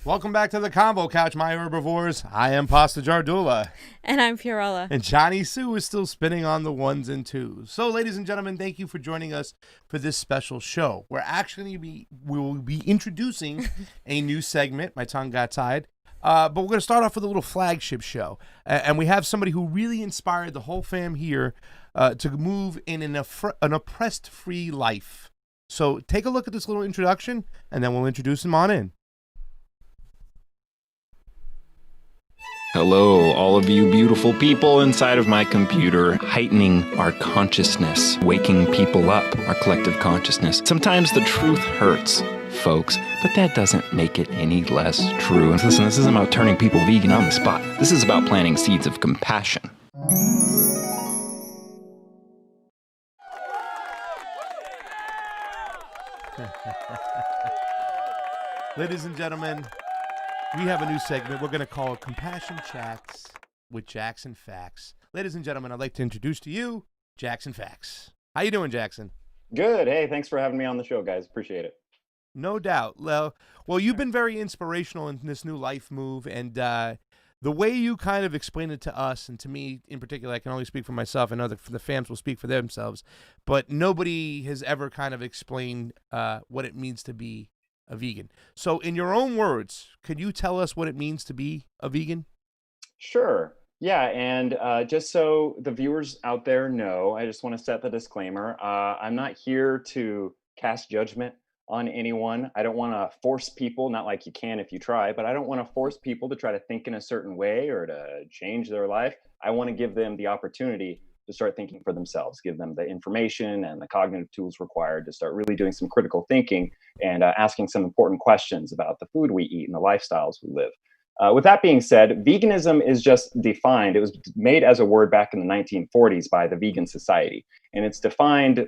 Welcome back to the Convo Couch, my herbivores. I am Pasta Jardula. And I'm Fiorella. And Johnny Sue is still spinning on the ones and twos. So, ladies and gentlemen, thank you for joining us for this special show. We will be introducing a new segment. My tongue got tied. But we're going to start off with a little flagship show. And we have somebody who really inspired the whole fam here to move in an oppressed-free life. So take a look at this little introduction, and then we'll introduce him on in. Hello, all of you beautiful people inside of my computer, heightening our consciousness, waking people up, our collective consciousness. Sometimes the truth hurts, folks, but that doesn't make it any less true. And listen, this isn't about turning people vegan on the spot. This is about planting seeds of compassion. Ladies and gentlemen, we have a new segment we're going to call Compassion Chats with Jackson Facts. Ladies and gentlemen, I'd like to introduce to you Jackson Facts. How you doing, Jackson? Good. Hey, thanks for having me on the show, guys. Appreciate it. No doubt. Well, you've been very inspirational in this new life move, and the way you kind of explain it to us, and to me in particular, I can only speak for myself. I know that the fans will speak for themselves, but nobody has ever kind of explained what it means to be a vegan. So in your own words, could you tell us what it means to be a vegan? Sure. Yeah. And just so the viewers out there know, I just want to set the disclaimer. I'm not here to cast judgment on anyone. I don't want to force people, not like you can if you try, but I don't want to force people to try to think in a certain way or to change their life. I want to give them the opportunity to start thinking for themselves, give them the information and the cognitive tools required to start really doing some critical thinking and asking some important questions about the food we eat and the lifestyles we live. With that being said, veganism is just defined. It was made as a word back in the 1940s by the Vegan Society, and it's defined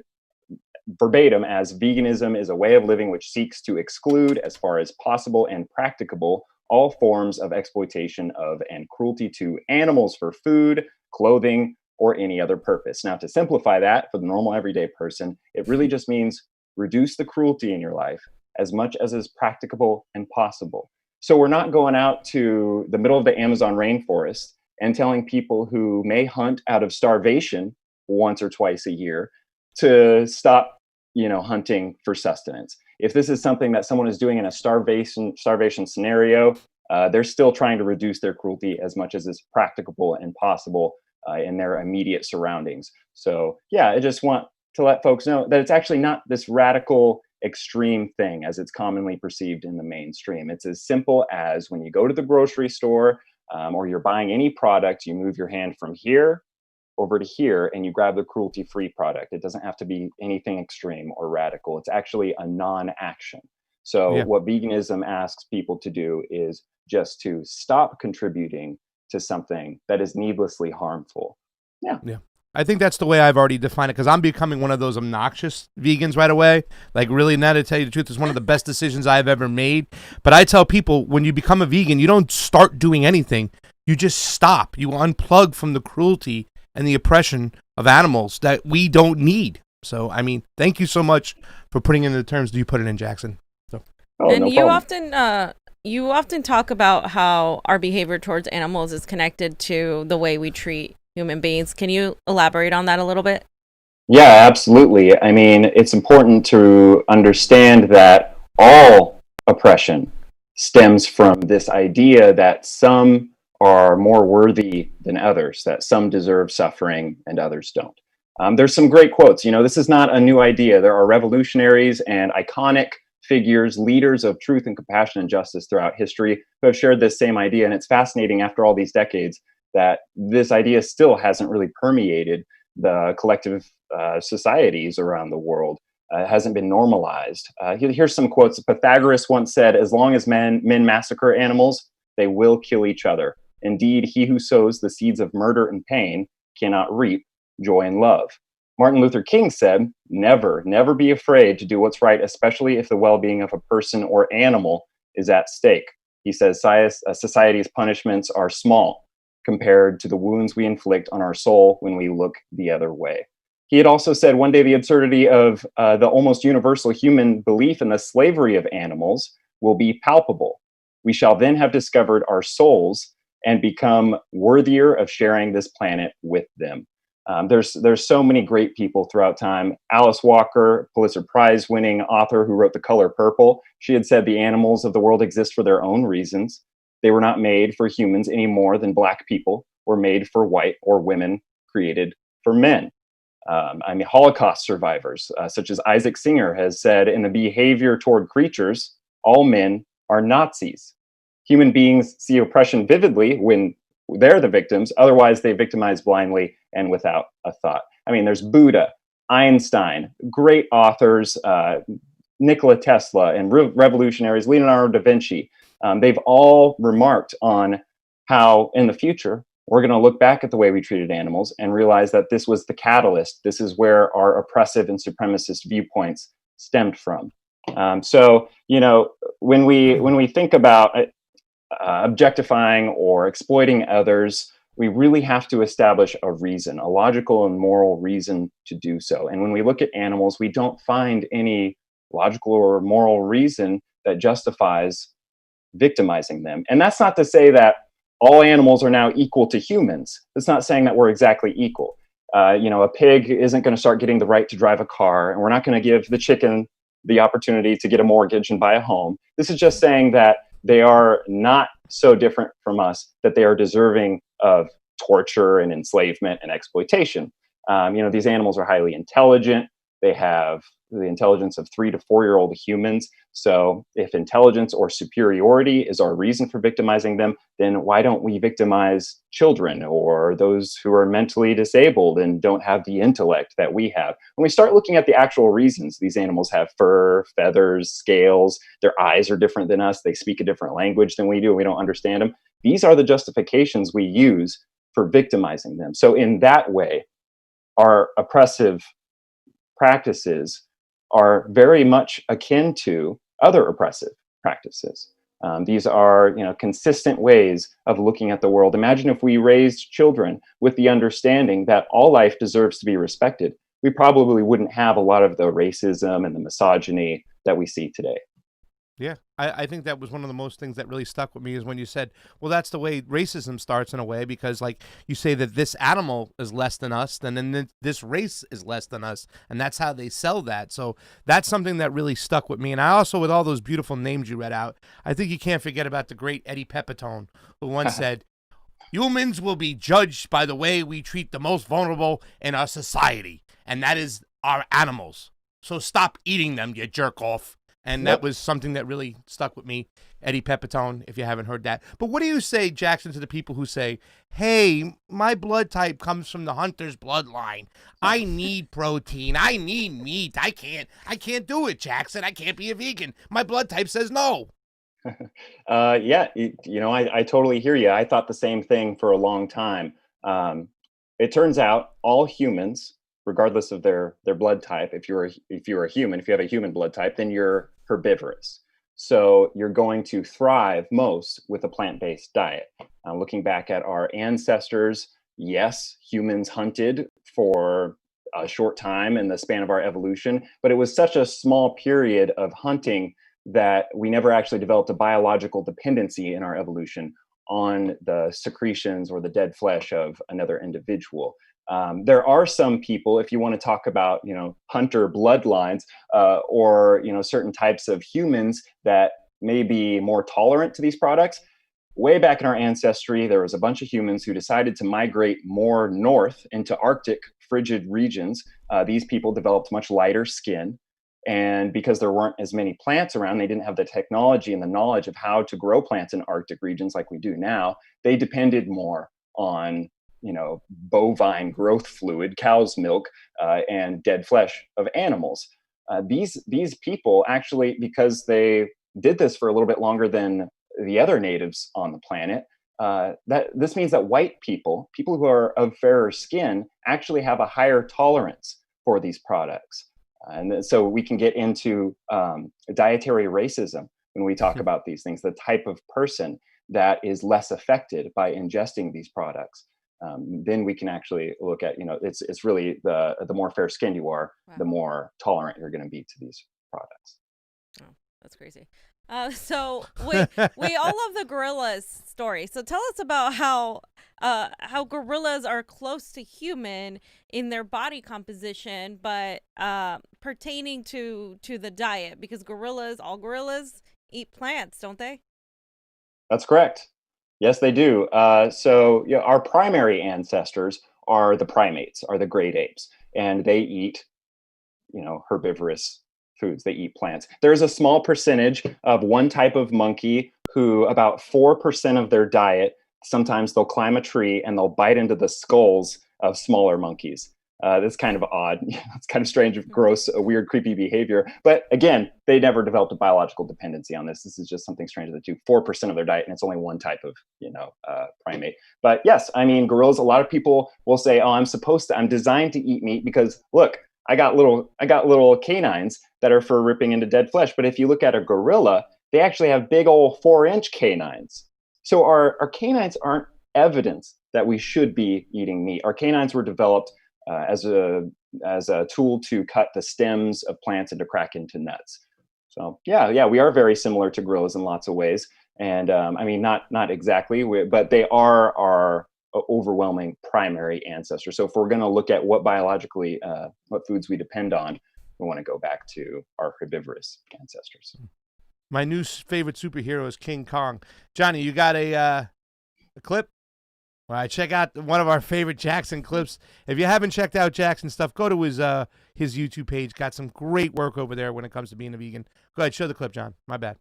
verbatim as veganism is a way of living which seeks to exclude, as far as possible and practicable, all forms of exploitation of and cruelty to animals for food, clothing, or any other purpose. Now, to simplify that for the normal everyday person, it really just means reduce the cruelty in your life as much as is practicable and possible. So we're not going out to the middle of the Amazon rainforest and telling people who may hunt out of starvation once or twice a year to stop, hunting for sustenance. If this is something that someone is doing in a starvation scenario, they're still trying to reduce their cruelty as much as is practicable and possible in their immediate surroundings. So yeah, I just want to let folks know that it's actually not this radical extreme thing as it's commonly perceived in the mainstream. It's as simple as when you go to the grocery store or you're buying any product, you move your hand from here over to here and you grab the cruelty-free product. It doesn't have to be anything extreme or radical. It's actually a non-action. So what veganism asks people to do is just to stop contributing to something that is needlessly harmful. Yeah. I think that's the way I've already defined it, because I'm becoming one of those obnoxious vegans right away. Like, really, now to tell you the truth, it's one of the best decisions I've ever made. But I tell people, when you become a vegan, you don't start doing anything. You just stop. You unplug from the cruelty and the oppression of animals that we don't need. So, I mean, thank you so much for putting in the terms that you put it in, Jackson. So. And no problem. You often talk about how our behavior towards animals is connected to the way we treat human beings. Can you elaborate on that a little bit? Yeah, absolutely. I mean, it's important to understand that all oppression stems from this idea that some are more worthy than others, that some deserve suffering and others don't. There's some great quotes. This is not a new idea. There are revolutionaries and iconic figures, leaders of truth and compassion and justice throughout history who have shared this same idea. And it's fascinating after all these decades that this idea still hasn't really permeated the collective societies around the world. It hasn't been normalized. Here's some quotes. Pythagoras once said, "As long as men massacre animals, they will kill each other. Indeed, he who sows the seeds of murder and pain cannot reap joy and love." Martin Luther King said, never be afraid to do what's right, especially if the well-being of a person or animal is at stake. He says society's punishments are small compared to the wounds we inflict on our soul when we look the other way. He had also said one day the absurdity of the almost universal human belief in the slavery of animals will be palpable. we shall then have discovered our souls and become worthier of sharing this planet with them. There's so many great people throughout time. Alice Walker, Pulitzer Prize winning author who wrote The Color Purple, she had said the animals of the world exist for their own reasons. They were not made for humans any more than Black people were made for white or women created for men. Holocaust survivors, such as Isaac Singer, has said, in the behavior toward creatures, all men are Nazis. Human beings see oppression vividly when they're the victims. Otherwise, they victimize blindly and without a thought. There's Buddha, Einstein, great authors, Nikola Tesla, and revolutionaries, Leonardo da Vinci. They've all remarked on how in the future, we're going to look back at the way we treated animals and realize that this was the catalyst. This is where our oppressive and supremacist viewpoints stemmed from. When we think about objectifying or exploiting others, we really have to establish a reason, a logical and moral reason to do so. And when we look at animals, we don't find any logical or moral reason that justifies victimizing them. And that's not to say that all animals are now equal to humans. It's not saying that we're exactly equal. A pig isn't going to start getting the right to drive a car, and we're not going to give the chicken the opportunity to get a mortgage and buy a home. This is just saying that they are not so different from us that they are deserving of torture and enslavement and exploitation. These animals are highly intelligent. They have the intelligence of 3 to 4-year-old humans. So if intelligence or superiority is our reason for victimizing them, then why don't we victimize children or those who are mentally disabled and don't have the intellect that we have? When we start looking at the actual reasons, these animals have fur, feathers, scales, their eyes are different than us, they speak a different language than we do, we don't understand them. These are the justifications we use for victimizing them. So in that way, our oppressive practices are very much akin to other oppressive practices. These are, consistent ways of looking at the world. Imagine if we raised children with the understanding that all life deserves to be respected. We probably wouldn't have a lot of the racism and the misogyny that we see today. Yeah, I think that was one of the most things that really stuck with me is when you said, well, that's the way racism starts in a way, because like you say that this animal is less than us, then this race is less than us, and that's how they sell that. So that's something that really stuck with me. And I also, with all those beautiful names you read out, I think you can't forget about the great Eddie Pepitone, who once said, humans will be judged by the way we treat the most vulnerable in our society, and that is our animals. So stop eating them, you jerk off. And that was something that really stuck with me, Eddie Pepitone, if you haven't heard that. But what do you say, Jackson, to the people who say, hey, my blood type comes from the hunter's bloodline. I need protein. I need meat. I can't do it, Jackson. I can't be a vegan. My blood type says no. I totally hear you. I thought the same thing for a long time. It turns out all humans, regardless of their blood type, if you're a human, if you have a human blood type, then you're herbivorous. So you're going to thrive most with a plant-based diet. Looking back at our ancestors, yes, humans hunted for a short time in the span of our evolution, but it was such a small period of hunting that we never actually developed a biological dependency in our evolution on the secretions or the dead flesh of another individual. There are some people, if you want to talk about, hunter bloodlines or, certain types of humans that may be more tolerant to these products. Way back in our ancestry, there was a bunch of humans who decided to migrate more north into Arctic frigid regions. These people developed much lighter skin. And because there weren't as many plants around, they didn't have the technology and the knowledge of how to grow plants in Arctic regions like we do now. They depended more on bovine growth fluid, cow's milk, and dead flesh of animals. These people actually, because they did this for a little bit longer than the other natives on the planet, this means that white people who are of fairer skin, actually have a higher tolerance for these products. And so we can get into dietary racism when we talk about these things, the type of person that is less affected by ingesting these products. Then we can actually look at, it's really the more fair skinned you are, the more tolerant you're going to be to these products. Oh, That's crazy. So we all love the gorillas story. So tell us about how gorillas are close to human in their body composition, but pertaining to the diet, because all gorillas eat plants, don't they? That's correct. Yes, they do. Our primary ancestors are the primates, are the great apes, and they eat, herbivorous foods. They eat plants. There's a small percentage of one type of monkey who, about 4% of their diet, sometimes they'll climb a tree and they'll bite into the skulls of smaller monkeys. That's kind of odd. It's kind of strange, gross, weird, creepy behavior. But again, they never developed a biological dependency on this. This is just something strange that do 4% of their diet, and it's only one type of, primate. But yes, I mean, gorillas. A lot of people will say, "Oh, I'm designed to eat meat because look, I got little canines that are for ripping into dead flesh." But if you look at a gorilla, they actually have big old 4-inch canines. So our canines aren't evidence that we should be eating meat. Our canines were developed as a tool to cut the stems of plants and to crack into nuts. So yeah, we are very similar to gorillas in lots of ways. And I mean, not exactly, but they are our overwhelming primary ancestors. So if we're going to look at what foods we depend on, we want to go back to our herbivorous ancestors. My new favorite superhero is King Kong. Johnny, you got a clip? All right, check out one of our favorite Jackson clips. If you haven't checked out Jackson's stuff, go to his YouTube page. Got some great work over there when it comes to being a vegan. Go ahead, show the clip, John. My bad.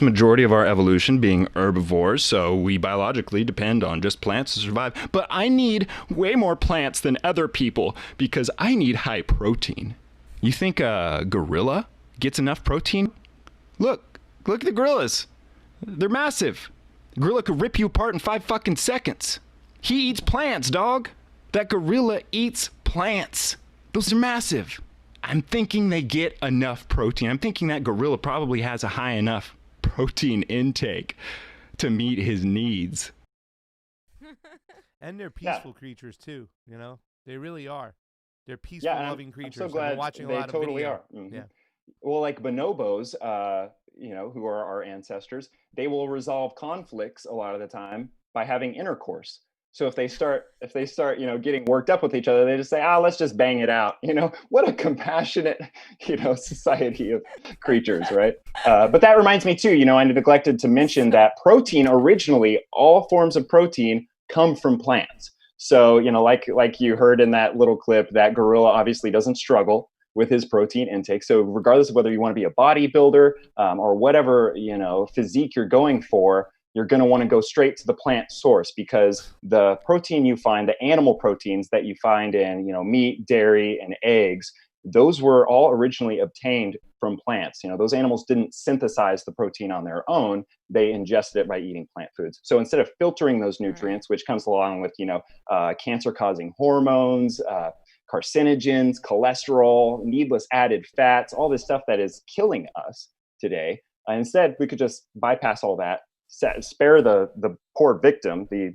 Majority of our evolution being herbivores, so we biologically depend on just plants to survive. But I need way more plants than other people because I need high protein. You think a gorilla gets enough protein? Look at the gorillas. They're massive. Gorilla could rip you apart in 5 fucking seconds. He eats plants, dog. That gorilla eats plants. Those are massive. I'm thinking they get enough protein. I'm thinking that gorilla probably has a high enough protein intake to meet his needs. And they're peaceful creatures too, They really are. They're peaceful, loving creatures. I'm so glad watching they a lot totally of are. Mm-hmm. Yeah. Well, like bonobos, who are our ancestors, they will resolve conflicts a lot of the time by having intercourse. So if they start, getting worked up with each other, they just say, let's just bang it out. What a compassionate, society of creatures, right? But that reminds me too, I neglected to mention that protein originally, all forms of protein come from plants. So, like you heard in that little clip, that gorilla obviously doesn't struggle with his protein intake. So regardless of whether you want to be a bodybuilder or whatever, physique you're going for, you're going to want to go straight to the plant source, because the protein you find, the animal proteins that you find in, meat, dairy, and eggs, those were all originally obtained from plants. Those animals didn't synthesize the protein on their own. They ingested it by eating plant foods. So instead of filtering those nutrients, which comes along with, cancer-causing hormones, carcinogens, cholesterol, needless added fats, all this stuff that is killing us today. Instead, we could just bypass all that, spare the poor victim, the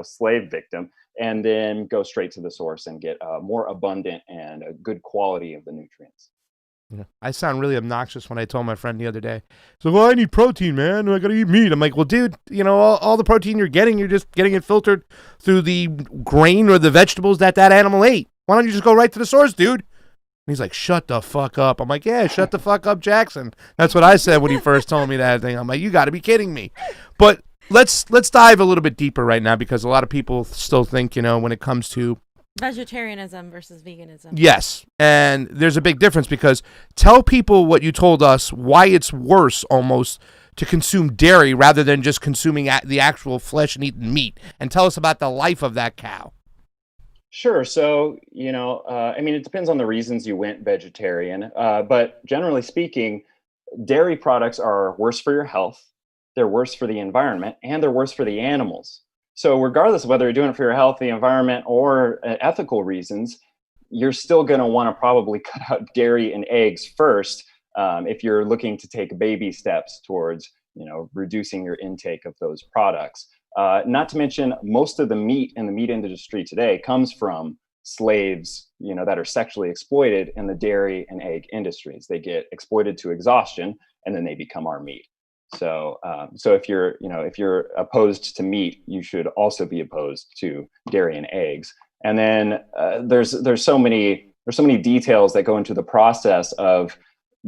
slave victim, and then go straight to the source and get a more abundant and a good quality of the nutrients. Yeah. I sound really obnoxious when I told my friend the other day. So, well, I need protein, man. I got to eat meat. I'm like, well, dude, all the protein you're just getting it filtered through the grain or the vegetables that animal ate. Why don't you just go right to the source, dude? And he's like, shut the fuck up. I'm like, yeah, shut the fuck up, Jackson. That's what I said when he first told me that thing. I'm like, you got to be kidding me. But let's dive a little bit deeper right now, because a lot of people still think, when it comes to vegetarianism versus veganism. Yes. And there's a big difference, because tell people what you told us, why it's worse almost to consume dairy rather than just consuming the actual flesh and eating meat. And tell us about the life of that cow. Sure. So, it depends on the reasons you went vegetarian. But generally speaking, dairy products are worse for your health, they're worse for the environment, and they're worse for the animals. So regardless of whether you're doing it for your health, the environment, or ethical reasons, you're still going to want to probably cut out dairy and eggs first if you're looking to take baby steps towards, reducing your intake of those products. Not to mention, most of the meat in the meat industry today comes from slaves, that are sexually exploited in the dairy and egg industries. They get exploited to exhaustion, and then they become our meat. So, if you're opposed to meat, you should also be opposed to dairy and eggs. And then there's so many details that go into the process of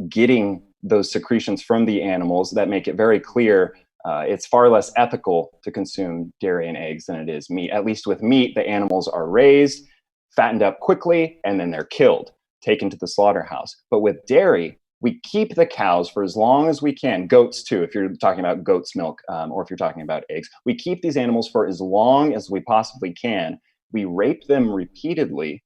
getting those secretions from the animals that make it very clear it's far less ethical to consume dairy and eggs than it is meat. At least with meat, the animals are raised, fattened up quickly, and then they're killed, taken to the slaughterhouse. But with dairy, we keep the cows for as long as we can. Goats too, if you're talking about goat's milk, or if you're talking about eggs. We keep these animals for as long as we possibly can. We rape them repeatedly.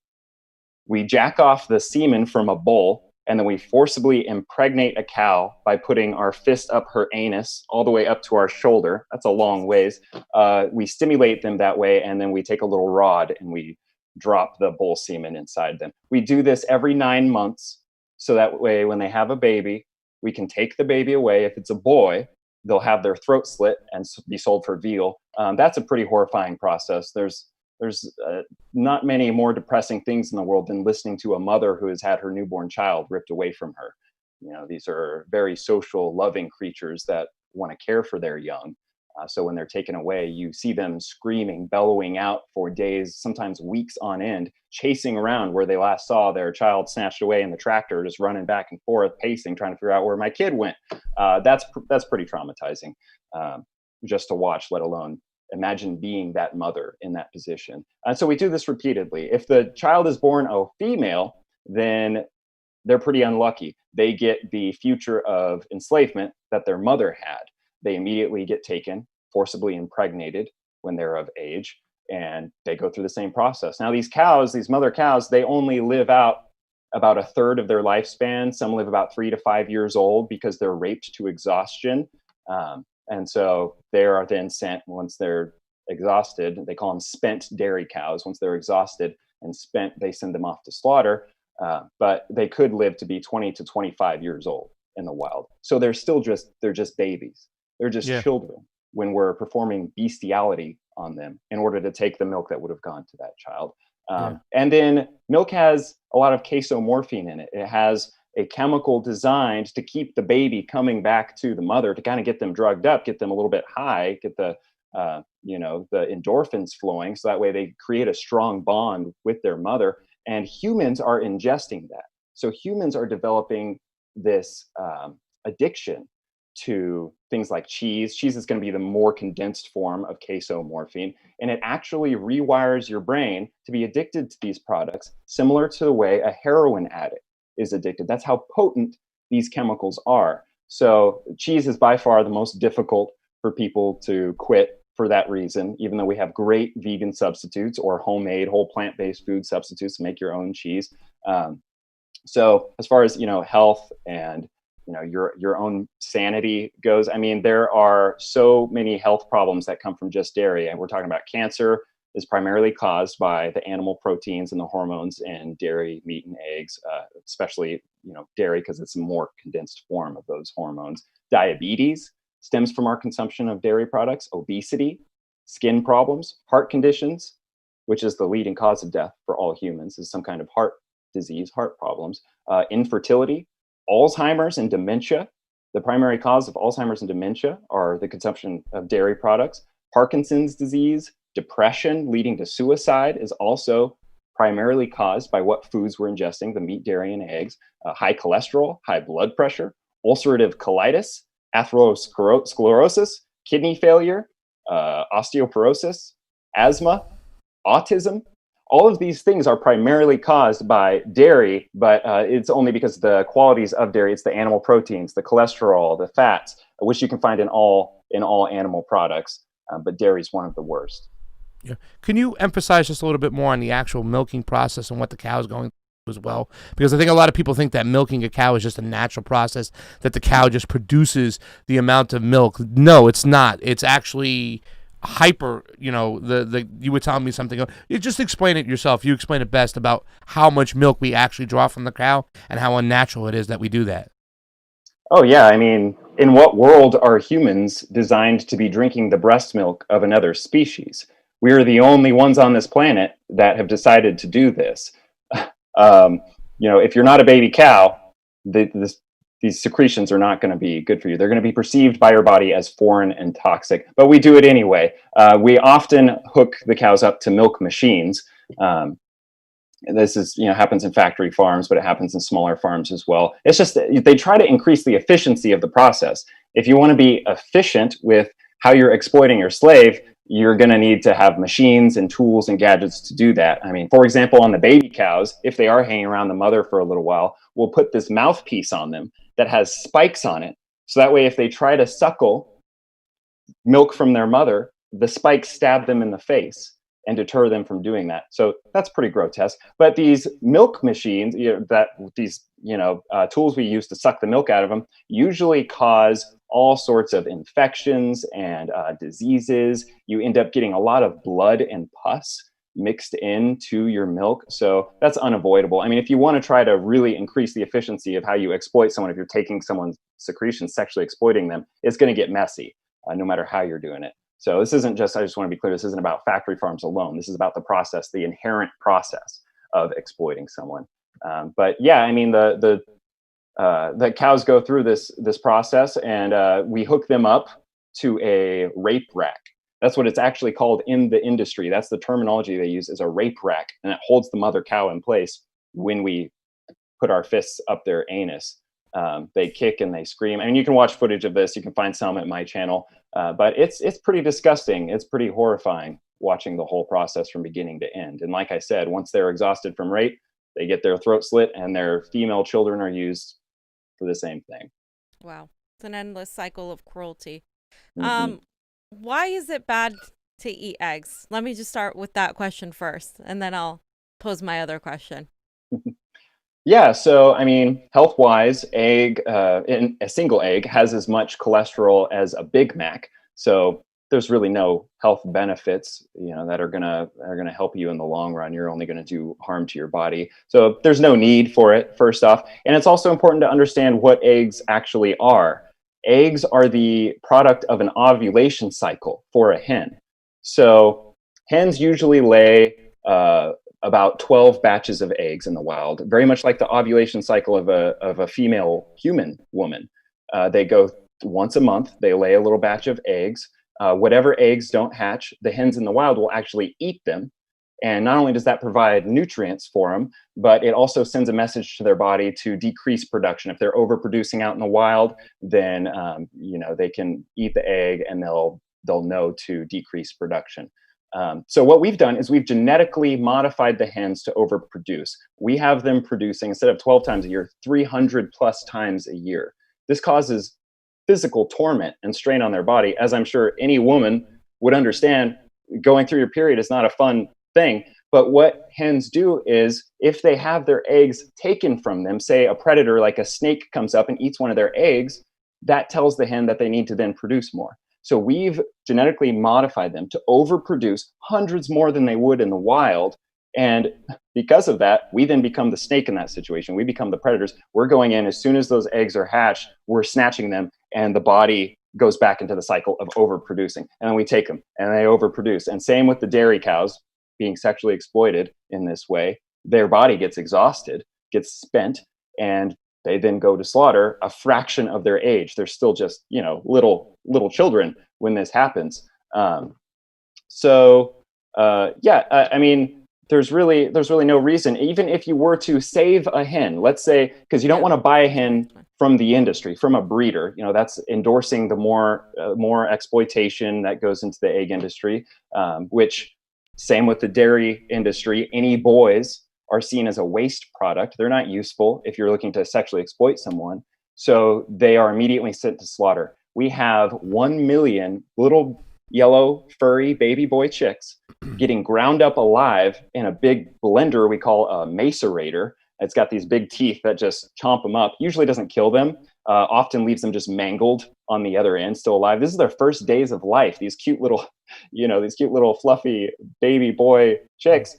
We jack off the semen from a bull, and then we forcibly impregnate a cow by putting our fist up her anus all the way up to our shoulder. That's a long ways. We stimulate them that way, and then we take a little rod and we drop the bull semen inside them. We do this every 9 months, so that way when they have a baby, we can take the baby away. If it's a boy, they'll have their throat slit and be sold for veal. That's a pretty horrifying process. There's not many more depressing things in the world than listening to a mother who has had her newborn child ripped away from her. These are very social, loving creatures that want to care for their young. So when they're taken away, you see them screaming, bellowing out for days, sometimes weeks on end, chasing around where they last saw their child snatched away in the tractor, just running back and forth, pacing, trying to figure out where my kid went. That's pretty traumatizing just to watch, let alone imagine being that mother in that position. And so we do this repeatedly. If the child is born a female, then they're pretty unlucky. They get the future of enslavement that their mother had. They immediately get taken, forcibly impregnated when they're of age, and they go through the same process. Now, these cows, these mother cows, they only live out about a third of their lifespan. Some live about 3 to 5 years old because they're raped to exhaustion. And so they are then sent, once they're exhausted, they call them spent dairy cows. Once they're exhausted and spent, they send them off to slaughter. But they could live to be 20 to 25 years old in the wild. So they're just babies. They're just children when we're performing bestiality on them in order to take the milk that would have gone to that child. And then milk has a lot of casomorphine in it. It has a chemical designed to keep the baby coming back to the mother, to kind of get them drugged up, get them a little bit high, get the endorphins flowing, so that way they create a strong bond with their mother. And humans are ingesting that. So humans are developing this addiction to things like cheese. Cheese is going to be the more condensed form of casomorphine, and it actually rewires your brain to be addicted to these products, similar to the way a heroin addict is addicted. That's how potent these chemicals are. So cheese is by far the most difficult for people to quit for that reason, even though we have great vegan substitutes or homemade whole plant-based food substitutes to make your own cheese. So as far as, health and, your own sanity goes, I mean, there are so many health problems that come from just dairy. And we're talking about cancer is primarily caused by the animal proteins and the hormones in dairy, meat, and eggs, especially, dairy, because it's a more condensed form of those hormones. Diabetes stems from our consumption of dairy products. Obesity, skin problems, heart conditions, which is the leading cause of death for all humans, is some kind of heart disease, heart problems. Infertility, Alzheimer's, and dementia. The primary cause of Alzheimer's and dementia are the consumption of dairy products. Parkinson's disease, depression leading to suicide is also primarily caused by what foods we're ingesting, the meat, dairy, and eggs. High cholesterol, high blood pressure, ulcerative colitis, atherosclerosis, kidney failure, osteoporosis, asthma, autism. All of these things are primarily caused by dairy, but it's only because of the qualities of dairy. It's the animal proteins, the cholesterol, the fats, which you can find in all animal products. But dairy is one of the worst. Yeah. Can you emphasize just a little bit more on the actual milking process and what the cow is going through as well? Because I think a lot of people think that milking a cow is just a natural process, that the cow just produces the amount of milk. No, it's not. It's actually hyper, you were telling me something. You just explain it yourself. You explain it best about how much milk we actually draw from the cow and how unnatural it is that we do that. Oh, yeah. I mean, in what world are humans designed to be drinking the breast milk of another species? We are the only ones on this planet that have decided to do this. If you're not a baby cow, these secretions are not going to be good for you. They're going to be perceived by your body as foreign and toxic, but we do it anyway. We often hook the cows up to milk machines. This is, happens in factory farms, but it happens in smaller farms as well. It's just they try to increase the efficiency of the process. If you want to be efficient with how you're exploiting your slave, you're going to need to have machines and tools and gadgets to do that. I mean, for example, on the baby cows, if they are hanging around the mother for a little while, we'll put this mouthpiece on them that has spikes on it. So that way, if they try to suckle milk from their mother, the spikes stab them in the face and deter them from doing that. So that's pretty grotesque. But these milk machines, tools we use to suck the milk out of them, usually cause all sorts of infections and diseases. You end up getting a lot of blood and pus mixed into your milk. So that's unavoidable. I mean, if you want to try to really increase the efficiency of how you exploit someone, if you're taking someone's secretions, sexually exploiting them, it's going to get messy, no matter how you're doing it. So this isn't just, I just want to be clear, this isn't about factory farms alone. This is about the process, the inherent process of exploiting someone. But yeah, I mean, the cows go through this process, and we hook them up to a rape rack. That's what it's actually called in the industry. That's the terminology they use, is a rape rack, and it holds the mother cow in place when we put our fists up their anus. They kick and they scream. I mean, you can watch footage of this. You can find some at my channel, but it's pretty disgusting. It's pretty horrifying watching the whole process from beginning to end. And like I said, once they're exhausted from rape, they get their throat slit, and their female children are used for the same thing. Wow. It's an endless cycle of cruelty. Mm-hmm. Why is it bad to eat eggs? Let me just start with that question first, and then I'll pose my other question. Yeah, so I mean, health-wise, a single egg has as much cholesterol as a Big Mac. So there's really no health benefits, that are gonna help you in the long run. You're only gonna do harm to your body. So there's no need for it, first off. And it's also important to understand what eggs actually are. Eggs are the product of an ovulation cycle for a hen. So hens usually lay about 12 batches of eggs in the wild, very much like the ovulation cycle of a female human woman. They go once a month, they lay a little batch of eggs. Whatever eggs don't hatch, the hens in the wild will actually eat them. And not only does that provide nutrients for them, but it also sends a message to their body to decrease production. If they're overproducing out in the wild, then they can eat the egg, and they'll know to decrease production. So what we've done is we've genetically modified the hens to overproduce. We have them producing, instead of 12 times a year, 300 plus times a year. This causes physical torment and strain on their body, as I'm sure any woman would understand. Going through your period is not a fun thing. But what hens do is, if they have their eggs taken from them, say a predator like a snake comes up and eats one of their eggs, that tells the hen that they need to then produce more. So we've genetically modified them to overproduce hundreds more than they would in the wild. And because of that, we then become the snake in that situation. We become the predators. We're going in as soon as those eggs are hatched, we're snatching them, and the body goes back into the cycle of overproducing. And then we take them and they overproduce. And same with the dairy cows being sexually exploited in this way. Their body gets exhausted, gets spent, and they then go to slaughter a fraction of their age. They're still just, little children when this happens. I mean, there's really no reason, even if you were to save a hen, let's say, because you don't want to buy a hen from the industry, from a breeder, that's endorsing the more exploitation that goes into the egg industry, which, same with the dairy industry, any boys are seen as a waste product. They're not useful if you're looking to sexually exploit someone. So they are immediately sent to slaughter. We have 1 million little yellow furry baby boy chicks getting ground up alive in a big blender we call a macerator. It's got these big teeth that just chomp them up. Usually doesn't kill them, often leaves them just mangled on the other end, still alive. This is their first days of life. These cute little, these cute little fluffy baby boy chicks.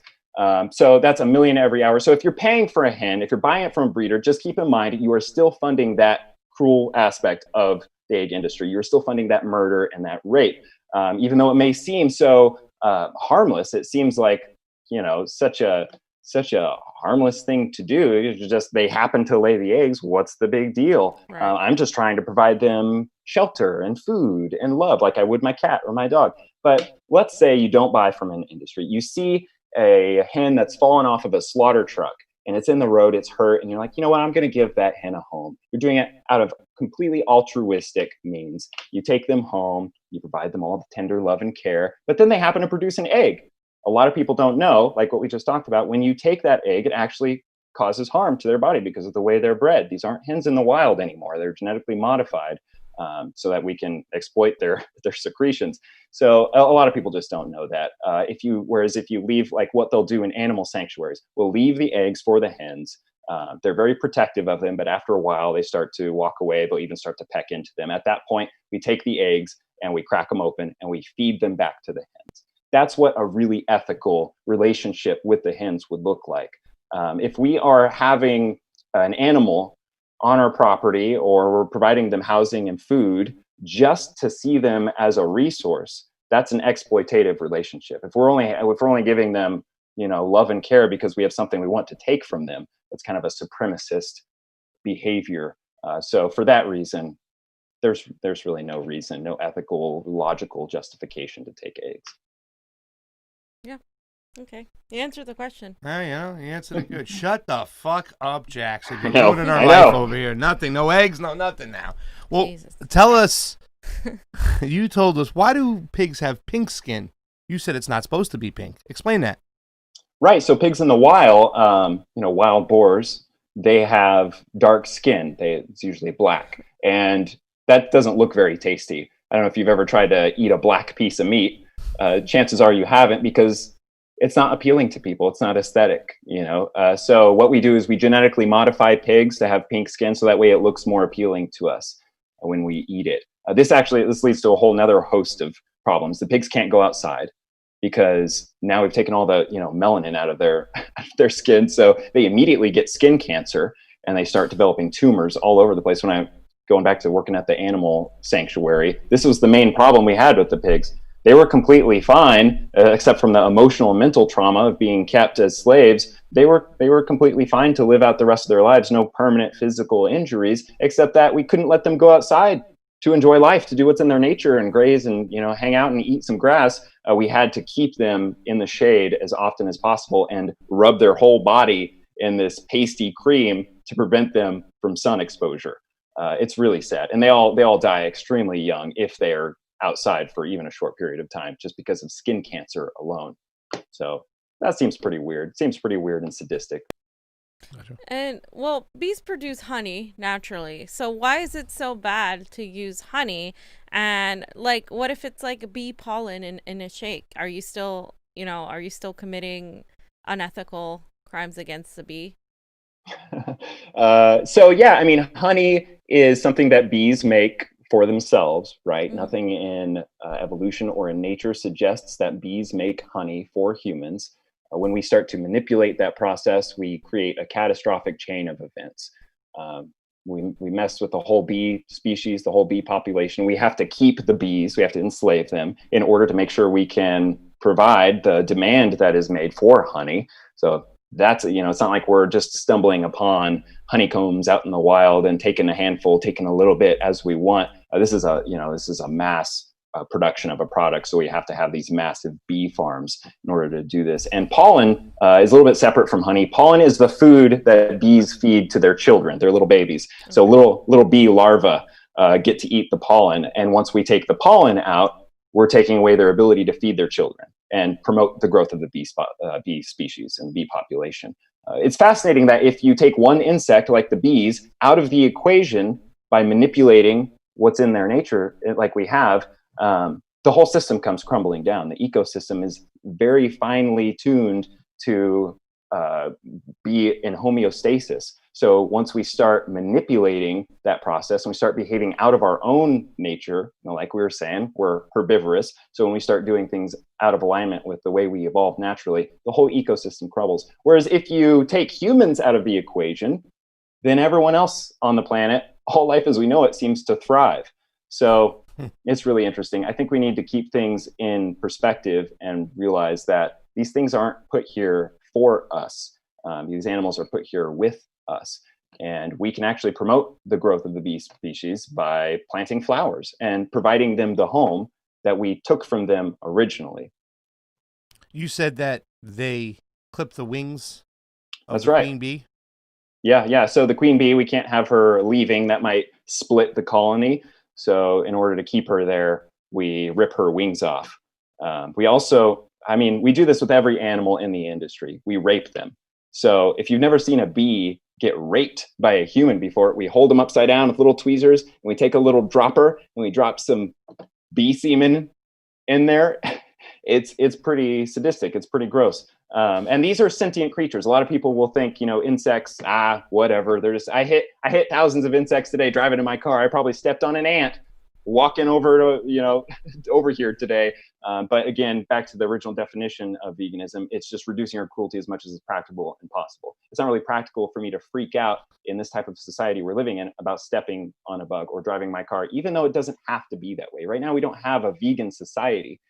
So that's 1 million every hour. So if you're paying for a hen, if you're buying it from a breeder, just keep in mind you are still funding that cruel aspect of the egg industry. You're still funding that murder and that rape. Even though it may seem so harmless. It seems like, such a harmless thing to do. It's just they happen to lay the eggs. What's the big deal? Right. I'm just trying to provide them shelter and food and love, like I would my cat or my dog. But let's say you don't buy from an industry. You see a hen that's fallen off of a slaughter truck and it's in the road, it's hurt, and you're like, you know what, I'm going to give that hen a home. You're doing it out of completely altruistic means. You take them home, you provide them all the tender love and care, but then they happen to produce an egg. A lot of people don't know, like what we just talked about, when you take that egg, it actually causes harm to their body because of the way they're bred. These aren't hens in the wild anymore. They're genetically modified so that we can exploit their secretions. So a lot of people just don't know that. Whereas if you leave, like what they'll do in animal sanctuaries, we'll leave the eggs for the hens. They're very protective of them, but after a while they start to walk away. They'll even start to peck into them. At that point, we take the eggs and we crack them open and we feed them back to the hens. That's what a really ethical relationship with the hens would look like. If we are having an animal on our property or we're providing them housing and food just to see them as a resource, that's an exploitative relationship. If we're only giving them, love and care because we have something we want to take from them, that's kind of a supremacist behavior. So for that reason, there's really no reason, no ethical, logical justification to take eggs. Yeah. Okay. You answered the question. You answered it good. Shut the fuck up, Jackson. You're know, ruining our I life know. over here. Nothing. No eggs, no nothing now. Well, Jesus. tell us, you told us, why do pigs have pink skin? You said it's not supposed to be pink. Explain that. Right. So pigs in the wild, wild boars, they have dark skin. It's usually black. And that doesn't look very tasty. I don't know if you've ever tried to eat a black piece of meat. Chances are you haven't, because it's not appealing to people. It's not aesthetic, So what we do is we genetically modify pigs to have pink skin, so that way it looks more appealing to us when we eat it. This leads to a whole nother host of problems. The pigs can't go outside because now we've taken all the melanin out of their skin, so they immediately get skin cancer and they start developing tumors all over the place. When I'm going back to working at the animal sanctuary, this was the main problem we had with the pigs. They were completely fine, except from the emotional and mental trauma of being kept as slaves. They were completely fine to live out the rest of their lives, no permanent physical injuries, except that we couldn't let them go outside to enjoy life, to do what's in their nature and graze and hang out and eat some grass. We had to keep them in the shade as often as possible and rub their whole body in this pasty cream to prevent them from sun exposure. It's really sad, and they all die extremely young if they're outside for even a short period of time, just because of skin cancer alone. So that seems pretty weird. It seems pretty weird and sadistic. Gotcha. And bees produce honey naturally. So why is it so bad to use honey? And what if it's like bee pollen in a shake? Are you still committing unethical crimes against the bee? Honey is something that bees make for themselves, right? Mm-hmm. Nothing in evolution or in nature suggests that bees make honey for humans. When we start to manipulate that process, we create a catastrophic chain of events. We mess with the whole bee species, the whole bee population. We have to keep the bees, we have to enslave them in order to make sure we can provide the demand that is made for honey. So that's, it's not like we're just stumbling upon honeycombs out in the wild and taking a handful, taking a little bit as we want. This is a mass production of a product. So we have to have these massive bee farms in order to do this. And pollen is a little bit separate from honey. Pollen is the food that bees feed to their children, their little babies. So little bee larvae get to eat the pollen. And once we take the pollen out, we're taking away their ability to feed their children and promote the growth of the bee species and bee population. It's fascinating that if you take one insect like the bees out of the equation by manipulating what's in their nature, like we have, the whole system comes crumbling down. The ecosystem is very finely tuned to be in homeostasis. So once we start manipulating that process and we start behaving out of our own nature, like we were saying, we're herbivorous. So when we start doing things out of alignment with the way we evolved naturally, the whole ecosystem crumbles. Whereas if you take humans out of the equation, then everyone else on the planet, all life as we know it, seems to thrive. So It's really interesting. I think we need to keep things in perspective and realize that these things aren't put here for us. These animals are put here with us. And we can actually promote the growth of the bee species by planting flowers and providing them the home that we took from them originally. You said that they clip the wings of That's the right. queen bee? Yeah. So the queen bee, we can't have her leaving. That might split the colony. So in order to keep her there, we rip her wings off. We also, we do this with every animal in the industry. We rape them. So if you've never seen a bee get raped by a human before, we hold them upside down with little tweezers, and we take a little dropper and we drop some bee semen in there. It's pretty sadistic. It's pretty gross. And these are sentient creatures. A lot of people will think, insects, whatever. They're just, I hit thousands of insects today driving in my car. I probably stepped on an ant walking over to, over here today. But again, back to the original definition of veganism, it's just reducing our cruelty as much as is practical and possible. It's not really practical for me to freak out in this type of society we're living in about stepping on a bug or driving my car, even though it doesn't have to be that way. Right now, we don't have a vegan society.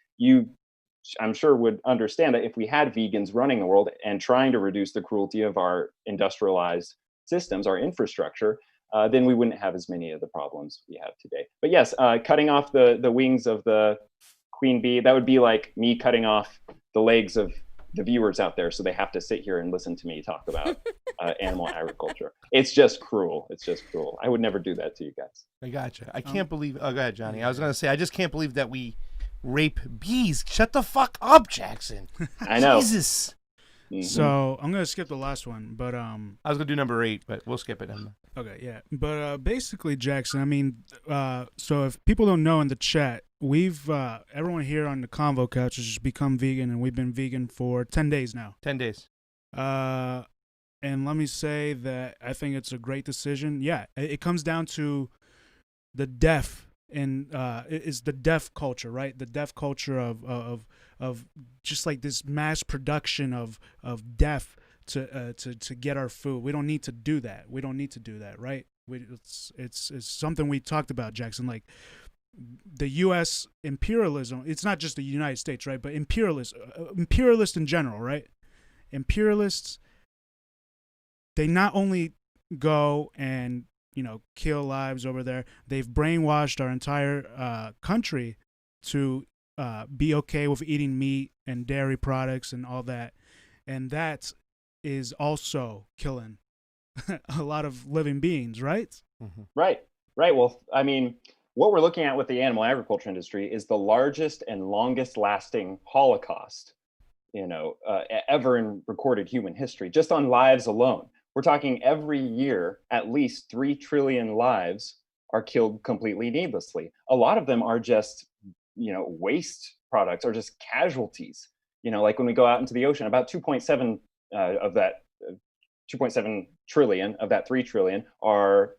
I'm sure would understand that if we had vegans running the world and trying to reduce the cruelty of our industrialized systems, our infrastructure, then we wouldn't have as many of the problems we have today. But yes, cutting off the wings of the queen bee, that would be like me cutting off the legs of the viewers out there, so they have to sit here and listen to me talk about animal agriculture. It's just cruel. It's just cruel. I would never do that to you guys. I gotcha. I can't believe. Oh, go ahead, Johnny. I was gonna say I just can't believe that we rape bees. Shut the fuck up, Jackson. I know. Jesus. Mm-hmm. So I'm gonna skip the last one, but I was gonna do number 8, but we'll skip it. Okay, yeah. But basically, Jackson, so if people don't know in the chat, we've everyone here on the Convo Couch has just become vegan, and we've been vegan for 10 days now. 10 days. And let me say that I think it's a great decision. Yeah, it comes down to the deaf, and it's the deaf culture, right? The deaf culture of just like this mass production of deaf to get our food. We don't need to do that. We don't need to do that, right? It's something we talked about, Jackson. Like the U.S. imperialism. It's not just the United States, right? But imperialists in general, right? Imperialists. They not only go and kill lives over there. They've brainwashed our entire country to be okay with eating meat and dairy products and all that, and that is also killing a lot of living beings, right? Mm-hmm. Right. Well, what we're looking at with the animal agriculture industry is the largest and longest lasting Holocaust, ever in recorded human history, just on lives alone. We're talking every year, at least 3 trillion lives are killed completely needlessly. A lot of them are just, waste products or just casualties. Like when we go out into the ocean, about 2.7 of that 2.7 trillion of that 3 trillion are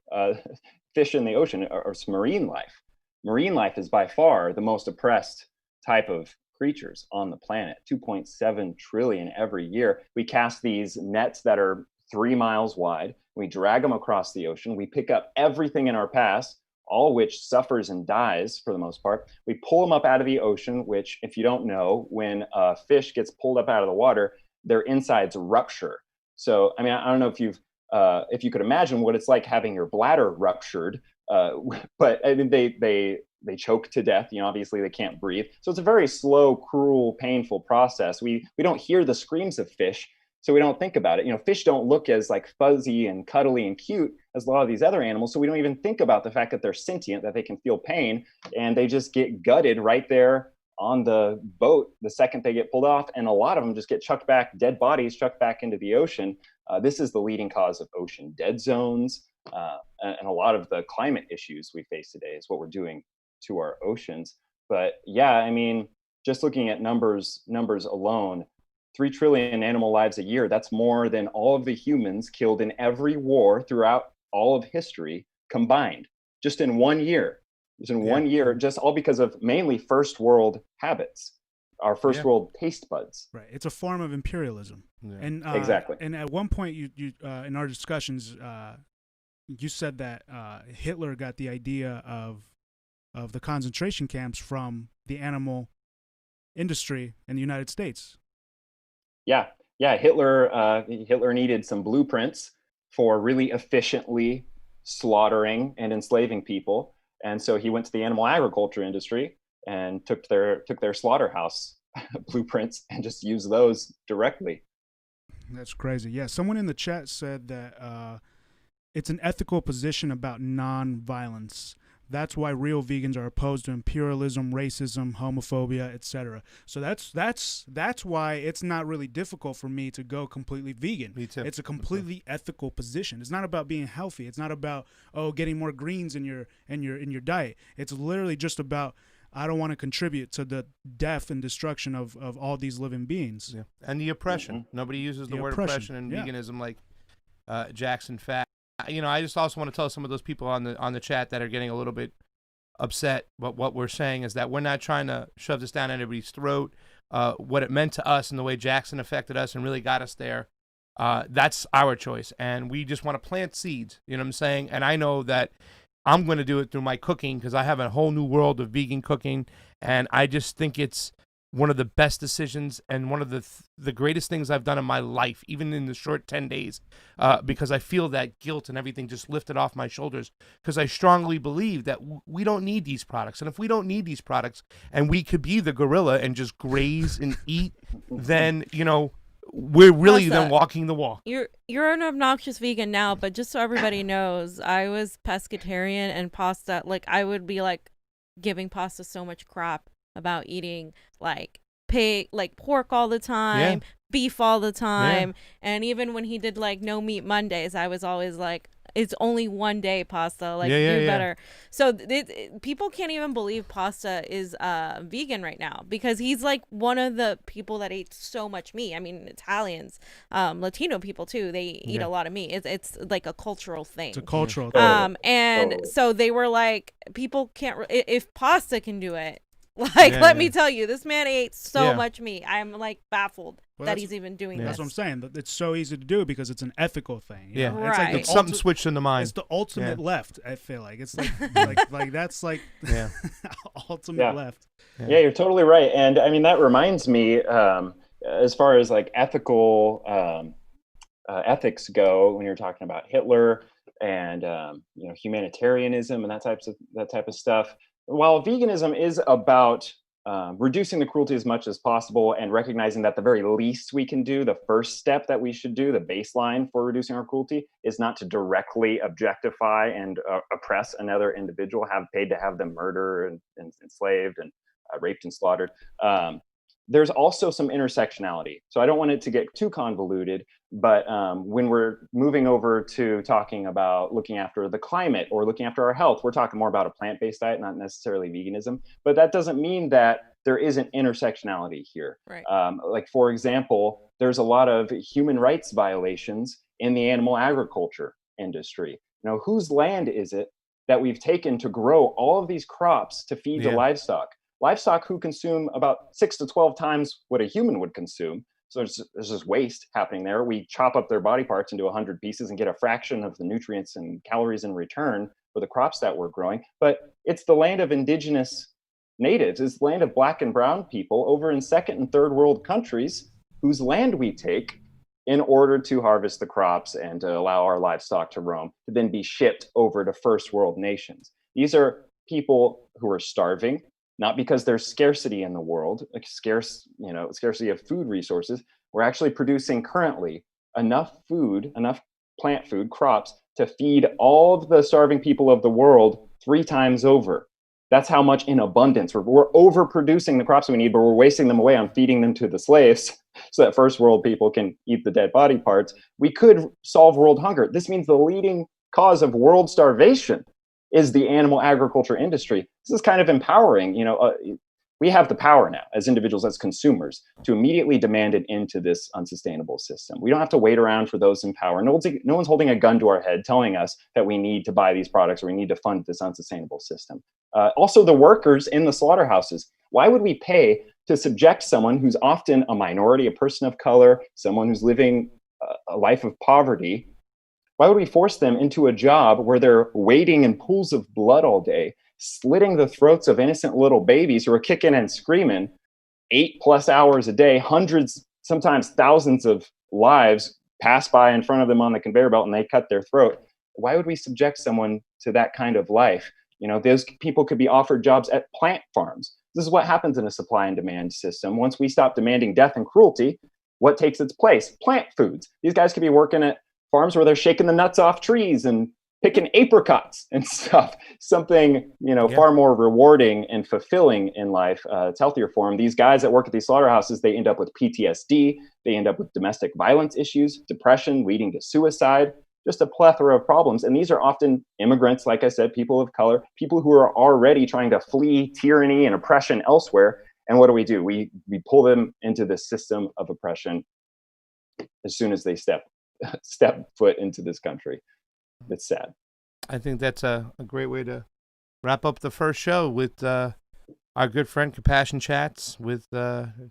fish in the ocean, or marine life. Marine life is by far the most oppressed type of creatures on the planet. 2.7 trillion every year. We cast these nets that are 3 miles wide. We drag them across the ocean. We pick up everything in our path, all which suffers and dies for the most part. We pull them up out of the ocean, which, if you don't know, when a fish gets pulled up out of the water, their insides rupture. So, I don't know if you could imagine what it's like having your bladder ruptured, but they choke to death. Obviously they can't breathe. So it's a very slow, cruel, painful process. We don't hear the screams of fish, so we don't think about it. Fish don't look as like fuzzy and cuddly and cute as a lot of these other animals. So we don't even think about the fact that they're sentient, that they can feel pain, and they just get gutted right there on the boat the second they get pulled off. And a lot of them just get chucked back, dead bodies chucked back into the ocean. This is the leading cause of ocean dead zones. And a lot of the climate issues we face today is what we're doing to our oceans. But yeah, just looking at numbers alone, 3 trillion animal lives a year, that's more than all of the humans killed in every war throughout all of history combined, just in 1 year. Just in 1 year, just all because of mainly first world habits, our first world taste buds. Right. It's a form of imperialism. Yeah. And exactly. And at one point, you in our discussions, you said that Hitler got the idea of the concentration camps from the animal industry in the United States. Yeah. Hitler needed some blueprints for really efficiently slaughtering and enslaving people, and so he went to the animal agriculture industry and took their slaughterhouse blueprints and just used those directly. That's crazy. Yeah, someone in the chat said that it's an ethical position about non-violence. That's why real vegans are opposed to imperialism, racism, homophobia, etc. So that's why it's not really difficult for me to go completely vegan. Me too. It's a completely ethical position. It's not about being healthy. It's not about getting more greens in your diet. It's literally just about, I don't want to contribute to the death and destruction of all these living beings. Yeah. And the oppression. Mm-hmm. Nobody uses the word oppression in veganism like Jackson Fat. I just also want to tell some of those people on the chat that are getting a little bit upset. But what we're saying is that we're not trying to shove this down anybody's throat. What it meant to us and the way Jackson affected us and really got us there, that's our choice. And we just want to plant seeds. You know what I'm saying? And I know that I'm going to do it through my cooking because I have a whole new world of vegan cooking. And I just think it's one of the best decisions and one of the greatest things I've done in my life, even in the short 10 days, because I feel that guilt and everything just lifted off my shoulders, because I strongly believe that we don't need these products. And if we don't need these products and we could be the gorilla and just graze and eat, then, we're really then walking the walk. You're an obnoxious vegan now, but just so everybody knows, I was pescatarian and pasta. Like, I would be like giving pasta so much crap about eating like pork all the time, beef all the time, and even when he did like no meat Mondays, I was always like, it's only one day pasta, like do better. So people can't even believe pasta is vegan right now, because he's like one of the people that ate so much meat. I mean, Italians, Latino people too, they eat a lot of meat. It's like a cultural thing. It's a cultural thing. And so they were like, people can't if pasta can do it, let me tell you, this man ate so much meat. I'm like baffled that he's even doing this. That's what I'm saying. It's so easy to do because it's an ethical thing. You know? Right. It's like something switched in the mind. It's the ultimate left. I feel like it's like like that's like ultimate left. Yeah, you're totally right. And I mean, that reminds me, as far as like ethical ethics go, when you're talking about Hitler and humanitarianism and that type of stuff. While veganism is about reducing the cruelty as much as possible and recognizing that the very least we can do, the first step that we should do, the baseline for reducing our cruelty, is not to directly objectify and oppress another individual, have paid to have them murdered and enslaved and raped and slaughtered. There's also some intersectionality. So I don't want it to get too convoluted, but when we're moving over to talking about looking after the climate or looking after our health, we're talking more about a plant-based diet, not necessarily veganism. But that doesn't mean that there isn't intersectionality here. Right. Like, for example, there's a lot of human rights violations in the animal agriculture industry. Whose land is it that we've taken to grow all of these crops to feed the livestock? Livestock who consume about 6 to 12 times what a human would consume. So there's just waste happening there. We chop up their body parts into 100 pieces and get a fraction of the nutrients and calories in return for the crops that we're growing. But it's the land of indigenous natives. It's the land of black and brown people over in second and third world countries whose land we take in order to harvest the crops and to allow our livestock to roam, to then be shipped over to first world nations. These are people who are starving, not because there's scarcity in the world, like scarcity of food resources. We're actually producing currently enough food, enough plant food, crops, to feed all of the starving people of the world 3 times over. That's how much in abundance. We're overproducing the crops we need, but we're wasting them away on feeding them to the slaves so that first world people can eat the dead body parts. We could solve world hunger. This means the leading cause of world starvation is the animal agriculture industry. This is kind of empowering. We have the power now as individuals, as consumers, to immediately demand an end to this unsustainable system. We don't have to wait around for those in power. No one's holding a gun to our head telling us that we need to buy these products or we need to fund this unsustainable system. Also, the workers in the slaughterhouses. Why would we pay to subject someone who's often a minority, a person of color, someone who's living a life of poverty? Why would we force them into a job where they're wading in pools of blood all day, slitting the throats of innocent little babies who are kicking and screaming 8+ hours a day, hundreds, sometimes thousands of lives pass by in front of them on the conveyor belt and they cut their throat. Why would we subject someone to that kind of life? You know, those people could be offered jobs at plant farms. This is what happens in a supply and demand system. Once we stop demanding death and cruelty, what takes its place? Plant foods. These guys could be working at farms where they're shaking the nuts off trees and picking apricots and stuff. Something, you know, far more rewarding and fulfilling in life. It's healthier for them. These guys that work at these slaughterhouses, they end up with PTSD. They end up with domestic violence issues, depression leading to suicide, just a plethora of problems. And these are often immigrants, like I said, people of color, people who are already trying to flee tyranny and oppression elsewhere. And what do? We pull them into this system of oppression as soon as they step foot into this country. It's sad. I think that's a great way to wrap up the first show with our good friend Compassion Chats with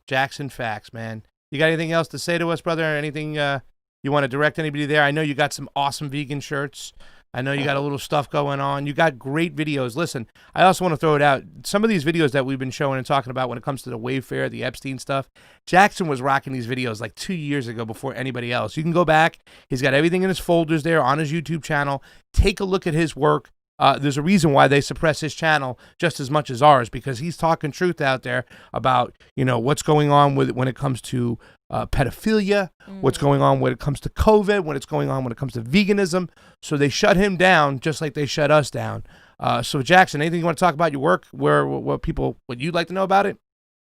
Jackson Facts, man. You got anything else to say to us, brother? Anything you want to direct anybody there? I know you got some awesome vegan shirts. I know you got a little stuff going on. You got great videos. Listen, I also want to throw it out. Some of these videos that we've been showing and talking about when it comes to the Wayfair, the Epstein stuff, Jackson was rocking these videos like 2 years ago before anybody else. You can go back. He's got everything in his folders there on his YouTube channel. Take a look at his work. There's a reason why they suppress his channel just as much as ours, because he's talking truth out there about, you know, what's going on with when it comes to pedophilia, what's going on when it comes to COVID, when it's going on when it comes to veganism. So they shut him down just like they shut us down. So Jackson, anything you want to talk about your work, what you'd like to know about it?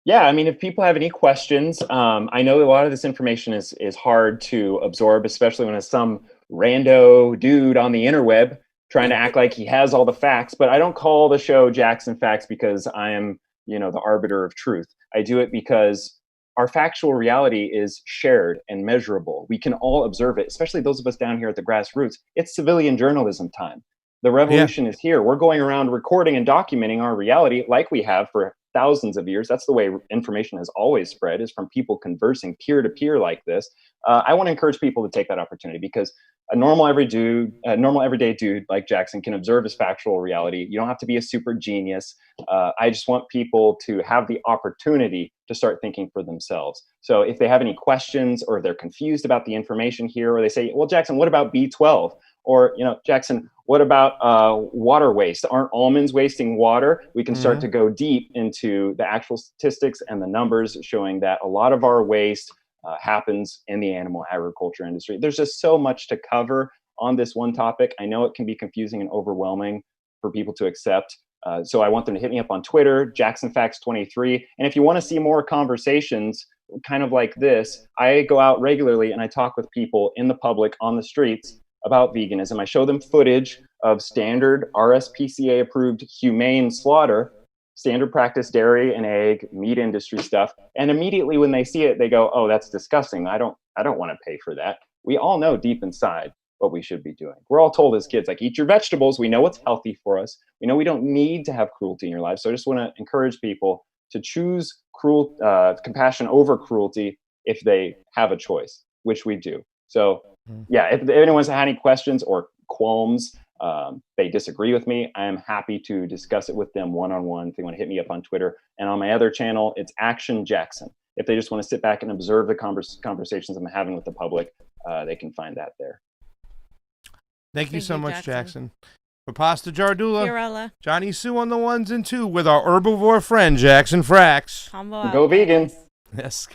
Yeah, I mean, if people have any questions, I know a lot of this information is hard to absorb, especially when it's some rando dude on the interweb trying to act like he has all the facts. But I don't call the show Jackson Facts because I am, you know, the arbiter of truth. I do it because our factual reality is shared and measurable. We can all observe it, especially those of us down here at the grassroots. It's civilian journalism time. The revolution is here. We're going around recording and documenting our reality like we have for thousands of years. That's the way information has always spread, is from people conversing peer to peer like this. I want to encourage people to take that opportunity, because a normal everyday dude like Jackson can observe his factual reality. You don't have to be a super genius. I just want people to have the opportunity to start thinking for themselves. So if they have any questions, or they're confused about the information here, or they say, well, Jackson, what about B12? Or, you know, Jackson, what about water waste? Aren't almonds wasting water? We can start to go deep into the actual statistics and the numbers showing that a lot of our waste happens in the animal agriculture industry. There's just so much to cover on this one topic. I know it can be confusing and overwhelming for people to accept. So I want them to hit me up on Twitter, JacksonFacts23. And if you want to see more conversations kind of like this, I go out regularly and I talk with people in the public on the streets about veganism. I show them footage of standard RSPCA approved humane slaughter, standard practice dairy and egg, meat industry stuff. And immediately when they see it, they go, oh, that's disgusting. I don't want to pay for that. We all know deep inside what we should be doing. We're all told as kids, like, eat your vegetables. We know what's healthy for us. We know we don't need to have cruelty in your life. So I just want to encourage people to choose compassion over cruelty if they have a choice, which we do. So yeah, if anyone's had any questions or qualms, they disagree with me, I am happy to discuss it with them one-on-one. If they want to hit me up on Twitter, and on my other channel, it's Action Jackson. If they just want to sit back and observe the conversations I'm having with the public, they can find that there. Thank you so much, Jackson. For Pasta Jardula, Fiorella, Johnny Sue on the 1s and 2s with our herbivore friend, Jackson Frax. Convo Go out, vegan. guys. Yes,